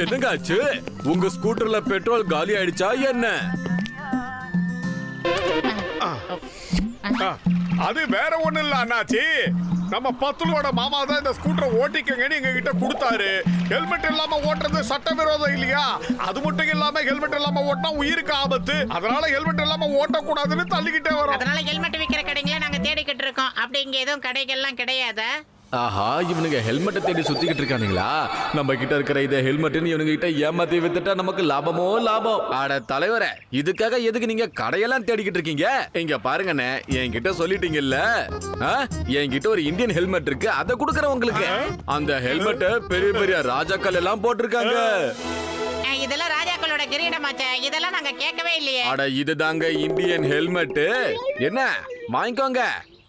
என்னங்க ஆச்சு? உங்க ஸ்கூட்டர்ல பெட்ரோல் காலி ஆயிடுச்சா என்ன? அது வேற ஒண்ணு இல்ல அண்ணாச்சி. நம்ம பத்துலோட மாமா தான் இந்த ஸ்கூட்டரை ஓட்டிக்கங்கன்னு எங்க கிட்ட கொடுத்தாரு. ஹெல்மெட் இல்லாம ஓட்டுறது சட்டவிரோதம் இல்லையா? அது மட்டும் இல்லாம ஹெல்மெட் இல்லாம ஓட்டினா உயிருக்கு ஆபத்து. அதனால ஹெல்மெட் இல்லாம ஓட்டக்கூடாதுன்னு தள்ளிக்கிட்டே வரோம். அதனால ஹெல்மெட் விக்கிற கடைங்கள நாங்க தேடிக்கிட்டு இருக்கோம். அப்படி இங்க எதுவும் கடைகள்லாம் கிடையாதா? ஆஹா, இவனுங்க ஹெல்மெட்டை தேடி சுத்திக்கிட்டு இருக்கானுங்களா? நம்ம கிட்ட இருக்கிற இதை ஹெல்மெட்னு இவனுங்க கிட்ட ஏமாத்தி வித்துட்டா நமக்கு லாபமோ லாபம். அட தலைவரே, இதுக்காக எதுக்கு நீங்க கடையெல்லாம் தேடிக்கிட்டு இருக்கீங்க? இங்க பாருங்கண்ணே, என்கிட்ட சொல்லிட்டீங்கல்ல, என்கிட்ட ஒரு இந்தியன் ஹெல்மெட் இருக்கு, அதை கொடுக்கறேன் உங்களுக்கு. அந்த ஹெல்மெட்டை பெரிய பெரிய ராஜாக்கள் எல்லாம் போட்டிருக்காங்க. இதெல்லாம் ராஜாக்களோட கிரீடமாச்சே, இதெல்லாம் நாங்க கேட்கவே இல்லையே. அட இதுதாங்க இந்தியன் ஹெல்மெட். என்ன வாங்கிக்கோங்க.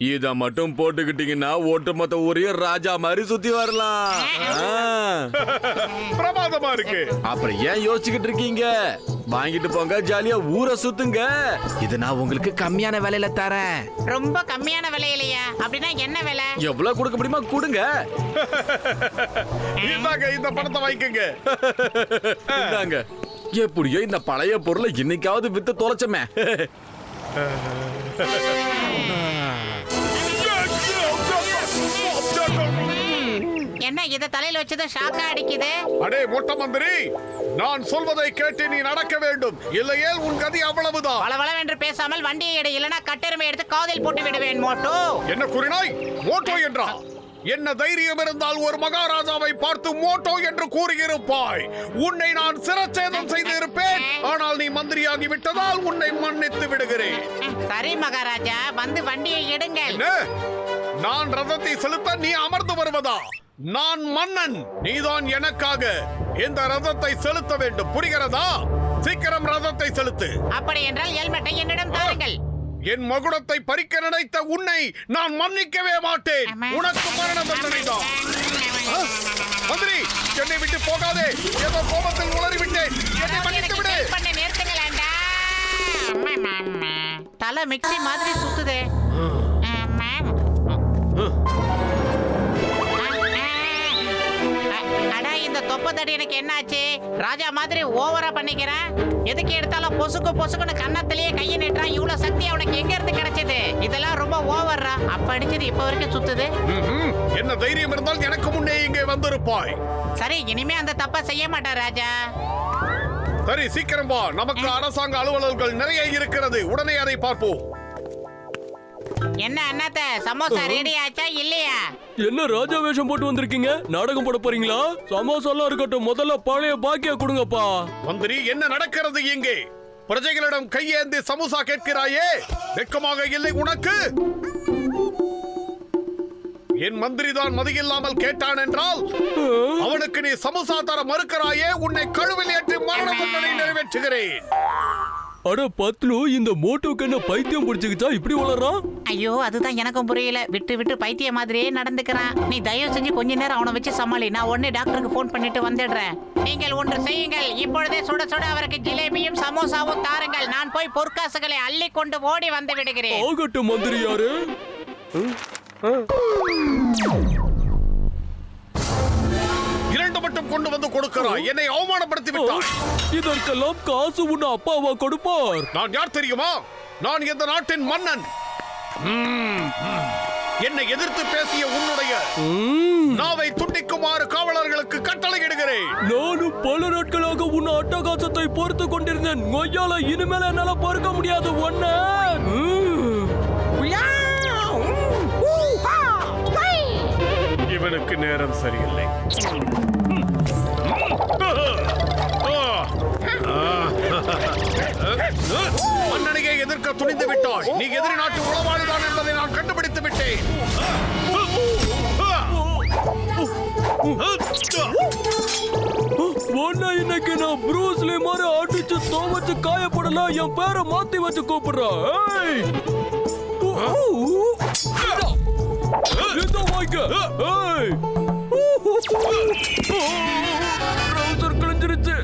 இத மட்டும் போட்டுக்கிட்டீங்கன்னா ஒட்டுமொத்த ஊரையும் ராஜா மாதிரி சுத்தி வரலாம். பிரமாதமா இருக்கு. அப்புறம் ஏன் யோசிச்சுக்கிட்டு இருக்கீங்க? வாங்கிட்டு போங்க, ஜாலியா ஊரை சுத்துங்க. இது நான் உங்களுக்கு கம்மியான விலையில தரேன். ரொம்ப கம்மியான விலையிலையா? அப்படின்னா என்ன விலை? எவ்வளவு கொடுக்க முடியுமா கொடுங்க. இந்த பணத்தை வாங்கிக்கங்க. இந்தாங்க. எப்படியோ இந்த பழைய பொருளை இன்னைக்காவது வித்து தொலைச்சமே. என்ன இத தலையில வச்சது ஷாக்கா அடிக்குது? அடே மொட்டை மந்திரி, நான் சொல்வதை கேட்டு நீ நடக்க வேண்டும், இல்லையே உன் கதி அவ்வளவுதான். வளவளவென்று பேசாமல் வண்டியை எடு, இல்லனா கட்டெருமை எடுத்து காதில் போட்டு விடுவேன். மோட்டோ என்ன கூறினாய்? மோட்டோ என்றா? என்ன தைரியம் இருந்தால் ஒரு மகாராஜாவை பார்த்து மோட்டோ என்று கூறியிருப்பாய். உன்னை நான் சிரச்சேதம் செய்து இருப்பேன். ஆனால் நீ மந்திரியாகி விட்டதால் உன்னை மன்னித்து விடுகிறேன். சரி மகாராஜா, வந்து வண்டியை எடுங்கள். நான் ரதத்தை செலுத்த நீ அமர்ந்து வருவதா? நான் மன்னன், நீதான் எனக்காக இந்த ரதத்தை செலுத்த வேண்டும், புரிகிறதா? சீக்கிரம் ரதத்தை செலுத்து. அப்படி என்றால் ஹெல்மெட்டை என்னிடம் தாருங்கள். என் மகுடத்தை பறிக்க நினைத்த உன்னை நான் மன்னிக்கவே மாட்டேன். உனக்கு மரண தண்டனை தான். மந்திரி, என்னை விட்டு போகாதே. ஏதோ கோபத்தில் உளறிவிட்டேன். என்னை மன்னித்து விடு. தலை மிக்ஸி மாதிரி சுத்துதே. அடா, இந்த தொப்பத்தடி எனக்கு என்னாச்சு? ராஜா மாதிரி ஓவரா பண்ணிக்கிறேன். எதுக்கு எடுத்தாலும் பொசுக்கு பொசுக்குன்னு கன்னத்திலேயே கையை நீட்டுறான். இவ்வளவு சக்தி அவனுக்கு எங்க இருந்து கிடைச்சது? இதெல்லாம் ரொம்ப ஓவர்ரா. அப்ப அடிச்சது இப்ப வரைக்கும் சுத்துது. என்ன தைரியம் இருந்தால் எனக்கு முன்னே இங்கே வந்திருப்பாய். சரி, இனிமே அந்த தப்ப செய்ய மாட்டார் ராஜா. சரி, சீக்கிரம் வா. நமக்கு அரசாங்க அலுவலர்கள் நிறைய இருக்கிறது. உடனே அதை பார்ப்போம். என்ன அண்ணாத்த, சமோசா ரெடி ஆச்சா இல்லையா? என்ன ராஜா வேஷம் போட்டு வந்திருக்கீங்க? நாடகம் போட போறீங்களா? சமோசா எல்லாம் இருக்கட்டும், முதல்ல பழைய பாக்கிய கொடுங்கப்பா. மந்திரி, என்ன நடக்கிறது இங்கே? பிரஜைகளிடம் கையேந்தி சமோசா கேட்கிறாயே, வெட்கமாக இல்லை உனக்கு? என் மந்திரி தான் மதியில்லாமல் கேட்டான் என்றால் அவனுக்கு நீ சமோசா தர மறுக்கிறாயே. உன்னை கழுவில் ஏற்றி மரண தண்டனை நிறைவேற்றுகிறேன். அட பத்லு, இந்த மோட்டோக்கு என்ன பைத்தியம் பிடிச்சுக்கிச்சா இப்படி வளர்றான்? ஐயோ, அதுதான் எனக்கும் புரியல. விட்டு விட்டு பைத்திய மாதிரியே நடந்துக்கிறான். நீ தயவு செஞ்சு கொஞ்ச நேரம் அவனை வச்சு சமாளி. நான் உடனே டாக்டருக்கு போன் பண்ணிட்டு வந்துடுறேன். நீங்கள் ஒன்று செய்யுங்கள். இப்பொழுதே சுட சுட அவருக்கு ஜிலேபியும் சமோசாவும் தாருங்கள். நான் போய் பொற்காசுகளை அள்ளி கொண்டு ஓடி வந்து விடுகிறேன். ஆகட்டும் மந்திரி. யாரு? இரண்டு மட்டும் கொண்டு வந்து கொடுக்கிறாய். என்னை அவமானப்படுத்தி விட்டாய். இதற்கெல்லாம் காசு உன்ன அப்பாவா கொடுப்பார்? நான் யார் தெரியுமா? நான் இந்த நாட்டின் மன்னன். என்னை எதிர்த்து பேசிய உன்னுடைய நாவை துண்டிக்குமாறு காவலர்களுக்கு கட்டளையிடுகிறேன். நானும் பல நாட்களாக உன் அட்டகாசத்தை பொறுத்து கொண்டிருந்தேன். கொய்யால இனிமேல என்னால பொறுக்க முடியாது ஒன்ன. இவனுக்கு நேரம் சரியில்லை. மன்னனையே எதிர்க்க துணிந்து விட்டாய். நீ எதிரி நாட்டு உளவாளிதான் என்பதை நான் கண்டுபிடித்து விட்டேன். இன்னைக்கு நான் ப்ரூஸ்லி மாதிரி அடிச்சு தோவச்சு காயப்படலாம். என் பேரை மாத்தி வச்சு கூப்பிடுறேன். கிழிஞ்சிருச்சு.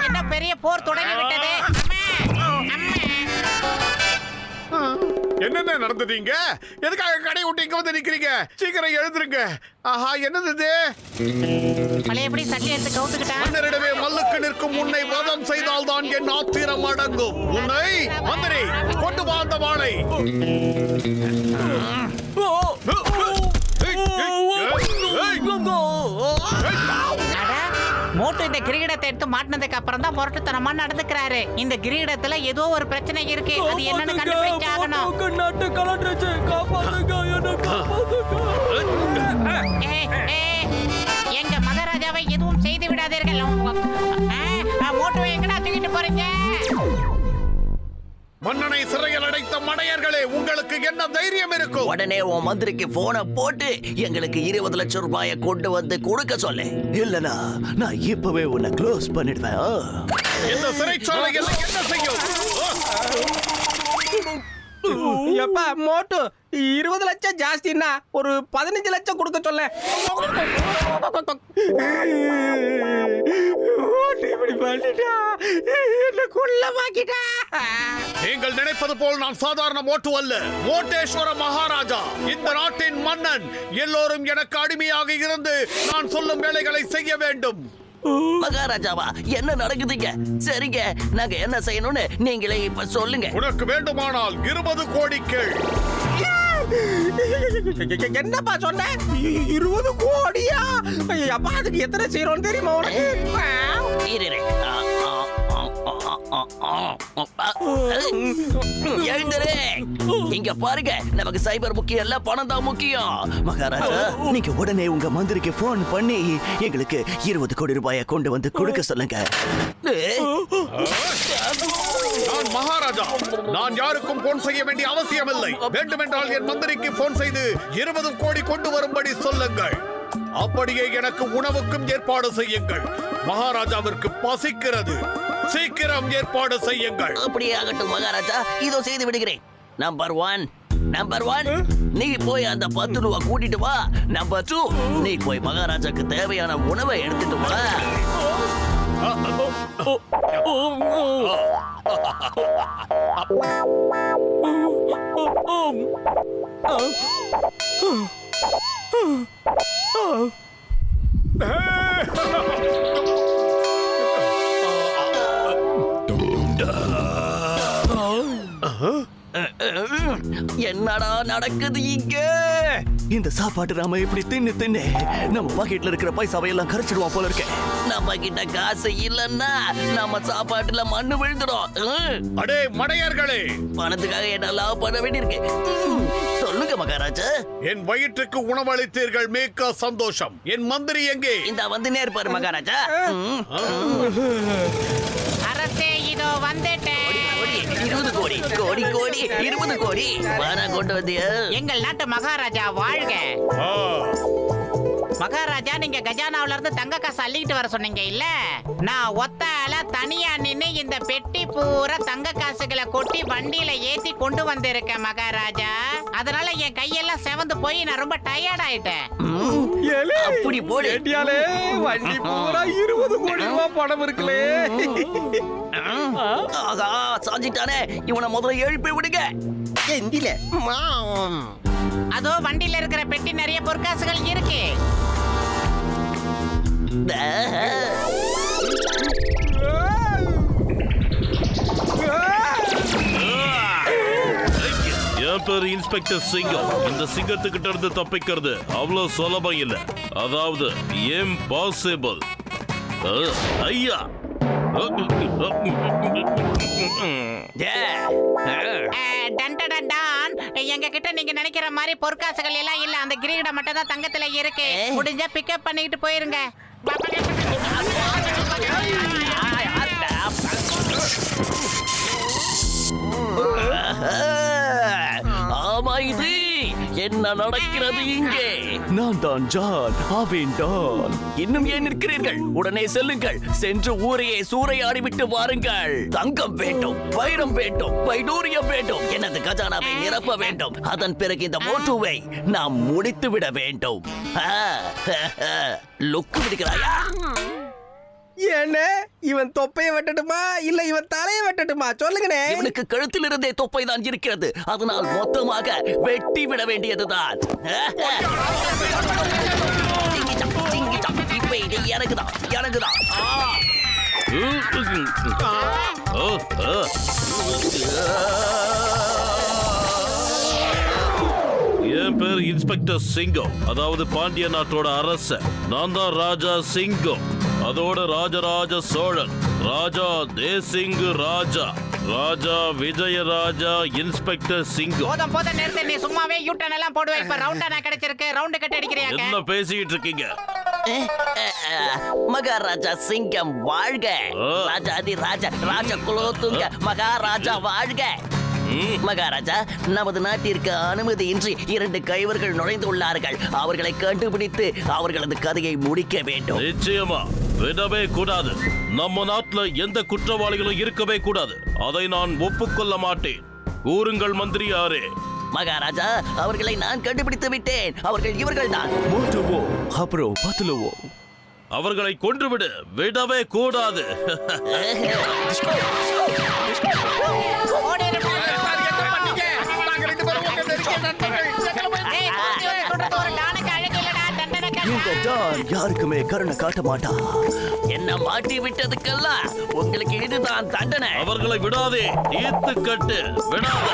என்ன பெரிய போர் தொடங்கி நடந்துட்டீங்க? எதுக்காக கடை விட்டு இங்க வந்து நிக்கிறீங்க? சீக்கிரம் எழுந்துருங்க. ஆஹா, என்னது இது? பழையபடி சட்டை எடுத்து கவுத்துக்கிட்டான். மன்னரிடமே மல்லுக்கு நிற்கும் உன்னை வதம் செய்தால்தான் என் ஆத்திரம் அடங்கும். உன்னை மந்திரி கொண்டு வா அந்த வாளை. மோட்டு இந்த கிரீடத்தை எடுத்து மாட்டினதுக்கு அப்புறம் தான் முரட்டுத்தனமா நடந்துக்கிறாரு. இந்த கிரீடத்துல ஏதோ ஒரு பிரச்சனை இருக்கு. அது என்னன்னு கண்டுபிடிச்சாகணும். நாட்டு கலண்டுச்சு, காப்பாத்துங்க, என்ன காப்பாத்துங்க. எங்க மகாராஜாவை எதுவும் செய்து விடாதீர்கள். மோட்டுவை எங்கடா தூக்கிட்டு போறீங்க? மன்னனை சிறையில் அடைத்த மடையர்களே, உங்களுக்கு என்ன தைரியம் இருக்கும்? உடனே உன் மந்திரிக்கு போனை போட்டு எங்களுக்கு 20 லட்சம் ரூபாயை கொண்டு வந்து கொடுக்க சொல்லு. இல்லனா நான் இப்பவே உன்னை க்ளோஸ் பண்ணிடுவேன். இந்த சிறைச்சாலையில் என்ன செய்யும்? எப்பா மோட்டு 20 லட்சம் ஜாஸ்தின்னா ஒரு 15 லட்சம் கொடுக்க சொல்ல. நீங்கள் நினைப்பது போல் நான் சாதாரண மோட்டு அல்ல. மோட்டேஸ்வர மகாராஜா, இந்த நாட்டின் மன்னன். எல்லோரும் எனக்கு அடிமையாக இருந்து நான் சொல்லும் வேலைகளை செய்ய வேண்டும். மகாராஜாவா, என்ன நடக்குதுங்க? சரிங்க, நாங்க என்ன செய்யணும்னு நீங்களே இப்ப சொல்லுங்க. உனக்கு வேண்டுமானால் 20 கோடி கேள். என்னப்பா சொன்ன? 20 கோடியா? அப்பா அதுக்கு எத்தனை செய்யறோம் தெரியுமா உனக்கு? இரு. எழுந்துரு. இங்க பாருங்க, நமக்கு சைபர் முக்கியம் இல்ல, பணம் தான் முக்கியம். மகாராஜா, நீங்க உடனே உங்க மந்திரிக்கு போன் பண்ணி எங்களுக்கு 20 கோடி ரூபாயை கொண்டு வந்து கொடுக்க சொல்லுங்க. நான் மகாராஜா. நான் யாருக்கும் போன் செய்ய வேண்டிய அவசியம் இல்லை. வேண்டுமென்றால் என் மந்திரிக்கு போன் செய்து 20 கோடி கொண்டு வரும்படி சொல்லுங்கள். அப்படியே எனக்கு உணவுக்கும் ஏற்பாடு செய்யுங்கள். மகாராஜாவிற்கு பசிக்கிறது. சீக்கிரம் ஏற்பாடு செய்யுங்கள். அப்படியே ஆகட்டும் மகாராஜா, இதோ செய்து விடுகிறேன். நம்பர் 1, நீ போய் அந்த 10 ரூபா கூட்டிட்டு வா. நம்பர் 2, நீ போய் மகாராஜாக்கு தேவையான உணவை எடுத்துட்டு வா. என்னடா நடக்குது இங்க? இந்த சாப்பாட்டு நாம இப்படி தின்னு நம்ம பாக்கெட்ல இருக்கிற பைசாவை எல்லாம் கரைச்சிடுவோம் போல இருக்கு. நம்ம கிட்ட காசு இல்லன்னா நம்ம சாப்பாட்டுல மண்ணு விழுந்துடும். அடே மடையர்களே, பணத்துக்காக என்னெல்லாம் பண்ண வேண்டியிருக்கு. சொல்லுங்க மகாராஜா. என் வயிற்றுக்கு உணவளித்தீர்கள், மிக்க சந்தோஷம். என் மந்திரி எங்கே? இந்த வந்து நேர்பாரு மகாராஜா. அரசே, இதோ வந்துட்டேன். 20 கோடி 20 கோடி வாரா கொண்டு வந்தியா? எங்கள் நாட்டு மகாராஜா வாழ்க. மகாராஜா, நீங்க கஜானாவுல இருந்து தங்க காசு அள்ளிட்டு வர சொன்னீங்க இல்ல? நான் ஒத்தால தனியா நின்னு இந்த பெட்டி பூரா தங்க காசுகளை கொட்டி வண்டியில ஏத்தி கொண்டு வந்திருக்கேன் மகாராஜா. அதனால என் கையெல்லாம் செவந்து போய் நான் ரொம்ப டயர்ட் ஆயிட்டேன். அப்படி போடு. ஏட்டியாலே, வண்டி பூரா 20 கோடி ரூபாய் பணம் இருக்குலே. ஆகா, சாஞ்சிட்டானே. இவனை முதல்ல எழுப்பி விடுங்க. எந்தில அதோ வண்டியில இருக்கிற பெட்டி நிறைய பொற்காசுகள் இருக்கு. என் பேரு இன்ஸ்பெக்டர் சிங்கம். இந்த சிங்கத்துக்கிட்ட இருந்து தப்பிக்கிறது அவ்வளவு சுலபம் இல்ல. அதாவது இம்பாசிபிள். ஐயா, எங்க கிட்ட நீங்க நினைக்கிற மாதிரி பொற்காசுகள் எல்லாம் இல்ல. அந்த கிரீடம் மட்டும் தான் தங்கத்துல இருக்கு. முடிஞ்சா பிக்கப் பண்ணிட்டு போயிருங்க. ஆமா, இது என்ன நடக்கிறது இங்கே? நான் தான் ஜான், ஆவேன் டான். இன்னும் ஏன் நிற்கிறீர்கள்? உடனே செல்லுங்கள். சென்று ஊரையே சூறையாடி விட்டு வாருங்கள். தங்கம் வேண்டும், வைரம் வேண்டும், வைடூரியம் வேண்டும். எனது கஜானாவை நிரப்ப வேண்டும். அதன் பிறகு இந்த மோட்டுவை நாம் முடித்து விட வேண்டும். லுக்கு விடுகிறாயா? என்ன இவன் தொப்பையை வெட்டட்டுமா இல்ல இவன் தலையை வெட்டட்டுமா சொல்லுங்கண்ணே. இவனுக்கு கழுத்தில் இருந்தே தொப்பை தான் இருக்கிறது, அதனால் மொத்தமாக வெட்டி விட வேண்டியதுதான். இப்ப இது எனக்குதான் எனக்குதான். என் பேர் இன்ஸ்பெக்டர் சிங்கம், அதாவது பாண்டிய நாட்டோட அரசன். நான் தான் ராஜா சிங்கம், அதோட ராஜராஜ சோழன், ராஜா தேசிங்கு ராஜா, ராஜா விஜயராஜா, இன்ஸ்பெக்டர் சிங்கம். போதும் நிறுத்து. நீ சும்மாவே யூட்டன் எல்லாம் போடுவேன். இப்ப ரவுண்டா நான் கிடைச்சிருக்கு. ரவுண்டு கட்ட அடிக்கிறியாக்க? என்ன பேசிக்கிட்டு இருக்கீங்க? மகாராஜா சிங்கம் வாழ்க, ராஜாதி ராஜா ராஜ குலோத்துங்க மகாராஜா வாழ்க. மகாராஜா, நமது நாட்டிற்கு அனுமதியின்றி 2 கைவர்கள் நுழைந்துள்ளார்கள். அவர்களை கண்டுபிடித்து அவர்களது கதையை முடிக்க வேண்டும். நிச்சயமா விடவே கூடாது. நம்ம நாட்டுல எந்த குற்றவாளிகளும் இருக்கவே கூடாது. அதை நான் ஒப்புக்கொள்ள மாட்டேன். கூறுங்கள் மந்திரியாரே. மகாராஜா, அவர்களை நான் கண்டுபிடித்து விட்டேன். அவர்கள் இவர்கள் தான். அப்புறம் பத்துலவோ அவர்களை கொன்றுவிடு, விடவே கூடாது. இந்த டான் யாருக்குமே கருணை காட்ட மாட்டா. என்ன மாட்டி விட்டதுக்கெல்லாம் உங்களுக்கு இதுதான் தண்டனை. அவர்களை விடாதே, தீர்த்து கட்டு, விடாத.